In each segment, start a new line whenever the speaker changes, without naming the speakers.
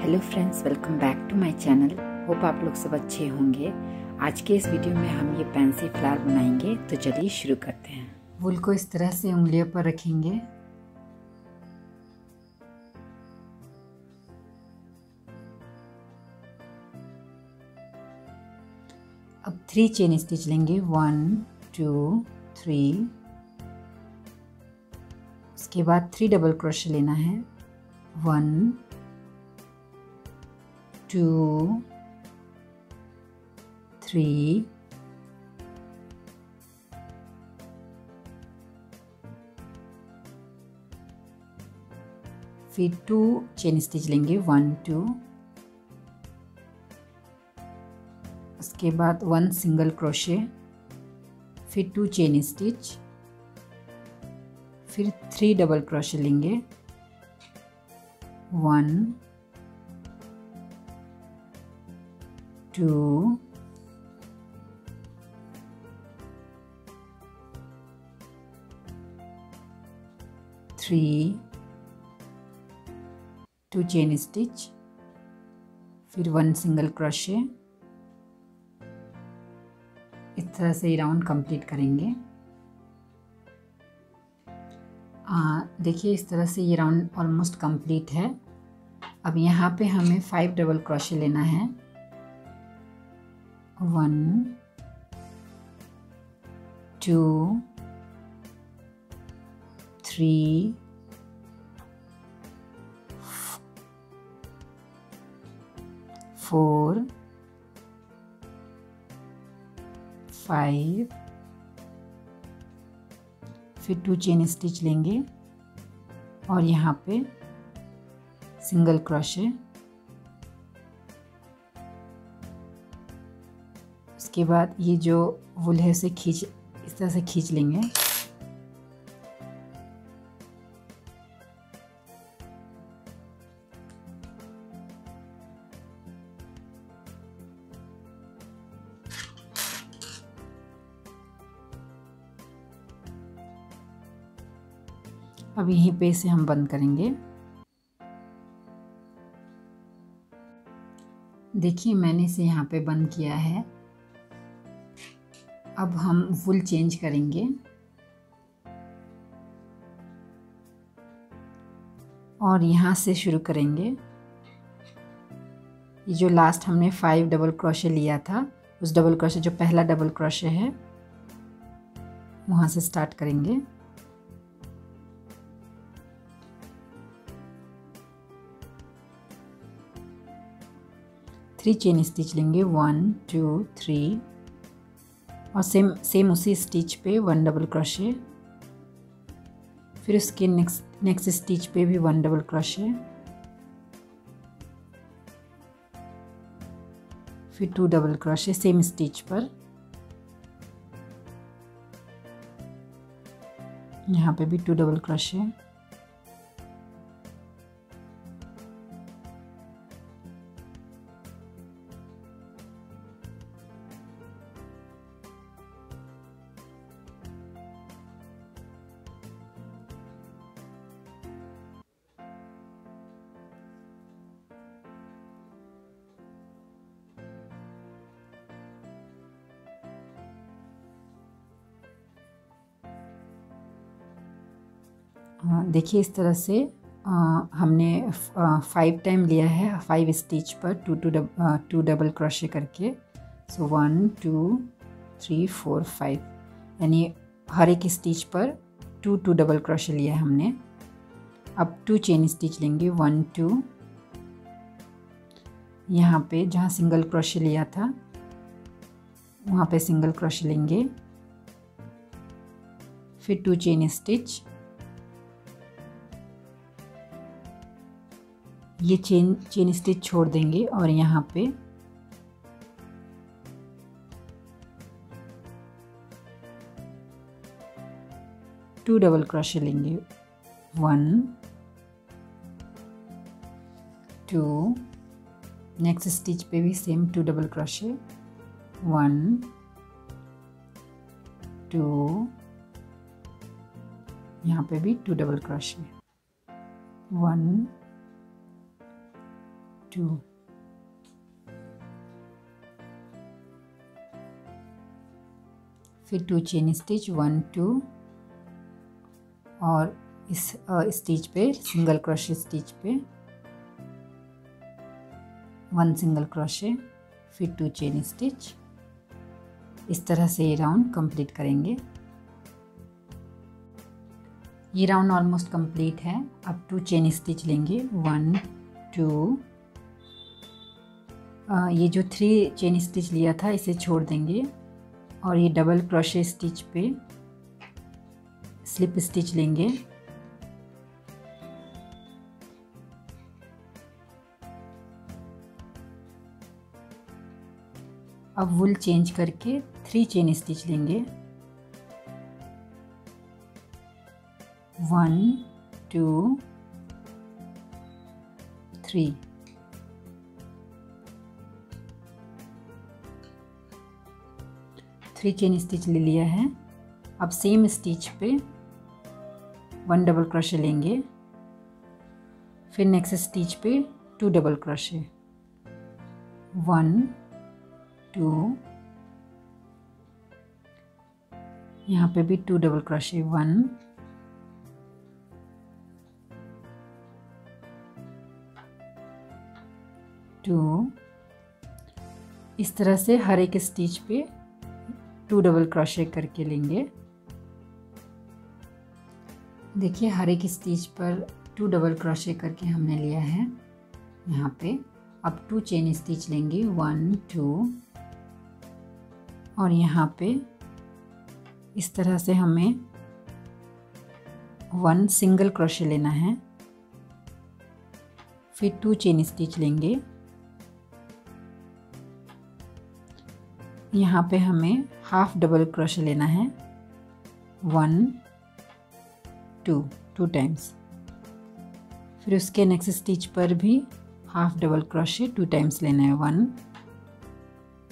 Hello friends, welcome back to my channel. Hope आप लोग सब अच्छे होंगे। आज के इस वीडियो में हम ये फैंसी फ्लावर बनाएंगे, तो चलिए शुरू करते हैं। वूल को इस तरह से उंगलियों पर रखेंगे। अब 3 चेन स्टिच लेंगे, 1 2 3। उसके बाद 3 डबल क्रोशे लेना है, 1 2 3 फिर 2 चेन स्टिच लेंगे, 1 2। उसके बाद 1 सिंगल क्रोशे, फिर 2 चेन स्टिच, फिर 3 डबल क्रोशे लेंगे, 1 2 3 2 चेन स्टिच, फिर 1 सिंगल क्रोशे। इस तरह से राउंड कंप्लीट करेंगे। देखिए इस तरह से ये राउंड ऑलमोस्ट कंप्लीट है। अब यहाँ पे हमें 5 डबल क्रोशे लेना है, 1 2 3 4 5, फिर 2 चेन स्टिच लेंगे और यहाँ पे सिंगल क्रोशे। उसके बाद ये जो वूल है उसे इस तरह से खींच लेंगे। अब यहीं पे इसे हम बंद करेंगे। देखिए मैंने इसे यहाँ पे बंद किया है। अब हम वूल चेंज करेंगे और यहाँ से शुरू करेंगे। ये जो लास्ट हमने 5 डबल क्रोशे लिया था, उस डबल क्रोशे जो पहला डबल क्रोशे है वहाँ से स्टार्ट करेंगे। थ्री चेन स्टिच लेंगे, 1 2 3 और सेम उसी स्टिच पे 1 डबल क्रोशे, फिर उसके नेक्स्ट स्टिच पे भी 1 डबल क्रोशे, फिर 2 डबल क्रोशे सेम स्टिच पर। यहाँ पे भी 2 डबल क्रोशे, देखिए इस तरह से हमने 5 टाइम लिया है 5 स्टिच पर 2 डबल क्रोशे करके। सो 1 2 3 4 5, यानी हर एक स्टिच पर 2 डबल क्रोशे लिया है हमने। अब 2 चेन स्टिच लेंगे, 1 2। यहाँ पे जहाँ सिंगल क्रोशे लिया था वहाँ पे सिंगल क्रोशे लेंगे, फिर 2 चेन स्टिच। ये चेन स्टिच छोड़ देंगे और यहाँ पे टू डबल क्रोशे लेंगे, 1 2। नेक्स्ट स्टिच पे भी सेम 2 डबल क्रोशे, 1 2। यहाँ पे भी 2 डबल क्रोशे, 1 2, फिर 2 चेन स्टिच 1 2 और इस स्टिच पे सिंगल क्रोशे स्टिच पे 1 सिंगल क्रोशे, फिर 2 चेन स्टिच। इस तरह से ये राउंड कंप्लीट करेंगे। ये राउंड ऑलमोस्ट कंप्लीट है। अब 2 चेन स्टिच लेंगे 1 2, ये जो 3 चेन स्टिच लिया था इसे छोड़ देंगे और ये double crochet stitch pay slip stitch लेंगे। अब वूल चेंज करके 3 चेन स्टिच लेंगे 1 2 3, 3 चेन स्टिच ले लिया है। अब सेम स्टिच पे 1 डबल क्रोशे लेंगे, फिर नेक्स्ट स्टिच पे 2 डबल क्रोशे 1 2, यहाँ पे भी 2 डबल क्रोशे 1 2। इस तरह से हर एक स्टिच पे 2 डबल क्रोशे करके लेंगे। देखिए हर एक स्टिच पर 2 डबल क्रोशे करके हमने लिया है यहाँ पे। अब 2 चेन स्टिच लेंगे 1 2 और यहाँ पे इस तरह से हमें 1 सिंगल क्रोशे लेना है, फिर 2 चेन स्टिच लेंगे। यहाँ पे हमें हाफ डबल क्रोशे लेना है 1 2 टाइम्स, फिर उसके नेक्स्ट स्टिच पर भी हाफ डबल क्रोशे 2 टाइम्स लेना है 1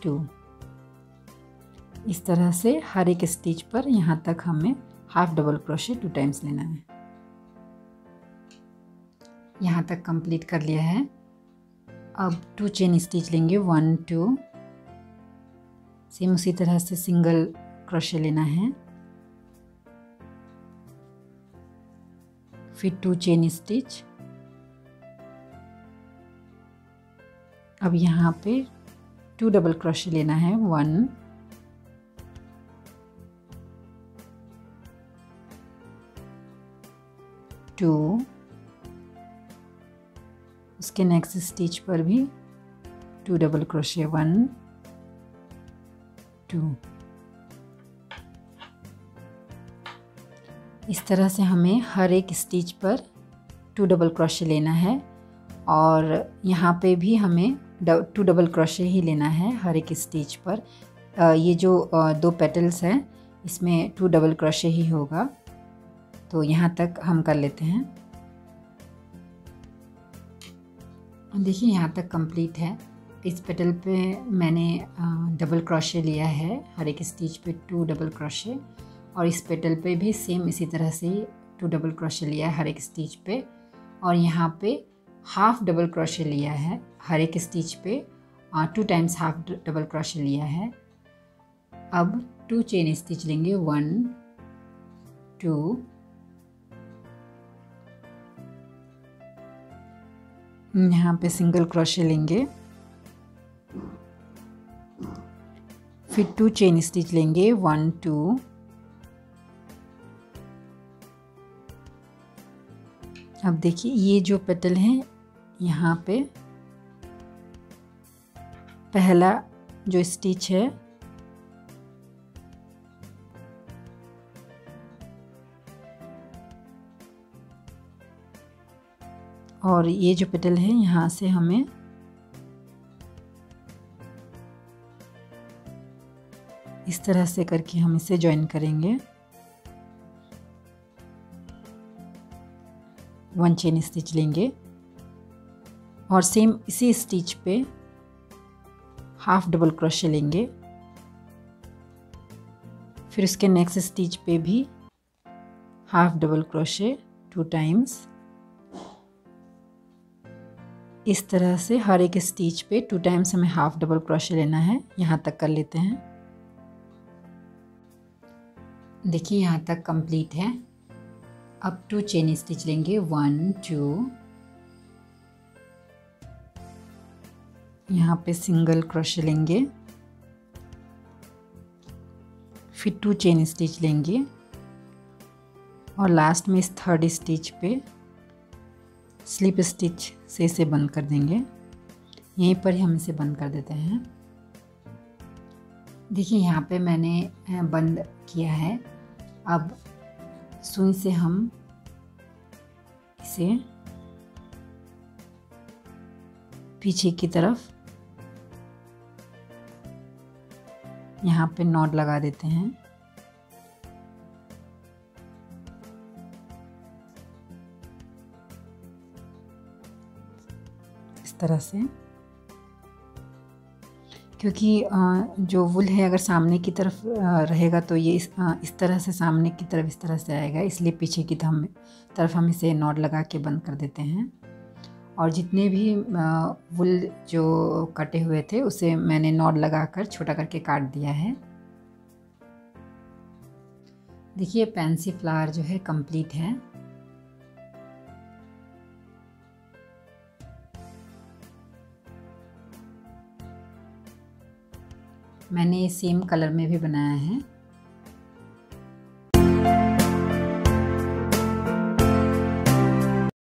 2। इस तरह से हर एक स्टिच पर यहाँ तक हमें हाफ डबल क्रोशे 2 टाइम्स लेना है। यहाँ तक कंप्लीट कर लिया है। अब 2 चेन स्टिच लेंगे 1 2, सेम उसी तरह से सिंगल क्रोशे लेना है, फिर 2 चेन स्टिच। अब यहाँ पे 2 डबल क्रोशे लेना है 1 2, उसके नेक्स्ट स्टिच पर भी 2 डबल क्रोशे 1 2। इस तरह से हमें हर एक स्टिच पर 2 डबल क्रोशे लेना है और यहाँ पे भी हमें 2 डबल क्रोशे ही लेना है हर एक स्टिच पर। ये जो 2 पेटल्स हैं इसमें 2 डबल क्रोशे ही होगा। तो यहाँ तक हम कर लेते हैं। देखिए यहाँ तक कंप्लीट है। इस पेटल पे मैंने डबल क्रोशे लिया है, हर एक स्टिच पे 2 डबल क्रोशे, और इस पेटल पे भी सेम इसी तरह से 2 डबल क्रोशे लिया है हर एक स्टिच पे, और यहाँ पे हाफ डबल क्रोशे लिया है हर एक स्टिच पे, 2 टाइम्स हाफ डबल क्रोशे लिया है। अब 2 चेन स्टिच लेंगे 1 2, यहाँ पे सिंगल क्रोशे लेंगे, फिर 2 चेन स्टिच लेंगे 1 2, अब देखिए ये जो पेटल है यहाँ पे पहला जो स्टिच है और ये जो पेटल है यहाँ से हमें इस तरह से करके हम इसे ज्वाइन करेंगे। 1 चेन स्टिच लेंगे और सेम इसी स्टिच पे हाफ डबल क्रोशे लेंगे, फिर उसके नेक्स्ट स्टिच पे भी हाफ डबल क्रोशे 2 टाइम्स। इस तरह से हर एक स्टिच पे 2 टाइम्स हमें हाफ डबल क्रोशे लेना है। यहाँ तक कर लेते हैं। देखिए यहाँ तक कंप्लीट है। अब 2 चेन स्टिच लेंगे, 1 2, यहाँ पे सिंगल क्रोशे लेंगे, फिर 2 चेन स्टिच लेंगे और लास्ट में इस third stitch pay slip stitch से इसे बंद कर देंगे। यहीं पर ही हम इसे बंद कर देते हैं। देखिए यहाँ पे मैंने बंद किया है। अब सुई से हम इसे पीछे की तरफ यहाँ पे नॉट लगा देते हैं। इस तरह से, क्योंकि जो वुल है अगर सामने की तरफ रहेगा तो ये इस तरह से सामने की तरफ इस तरह से आएगा, इसलिए पीछे की तरफ हम इसे नॉट लगा के बंद कर देते हैं। और जितने भी वुल जो कटे हुए थे उसे मैंने नॉट लगाकर छोटा करके काट दिया है। देखिए फैंसी फ्लावर जो है कंप्लीट है। मैंने सेम कलर में भी बनाया है।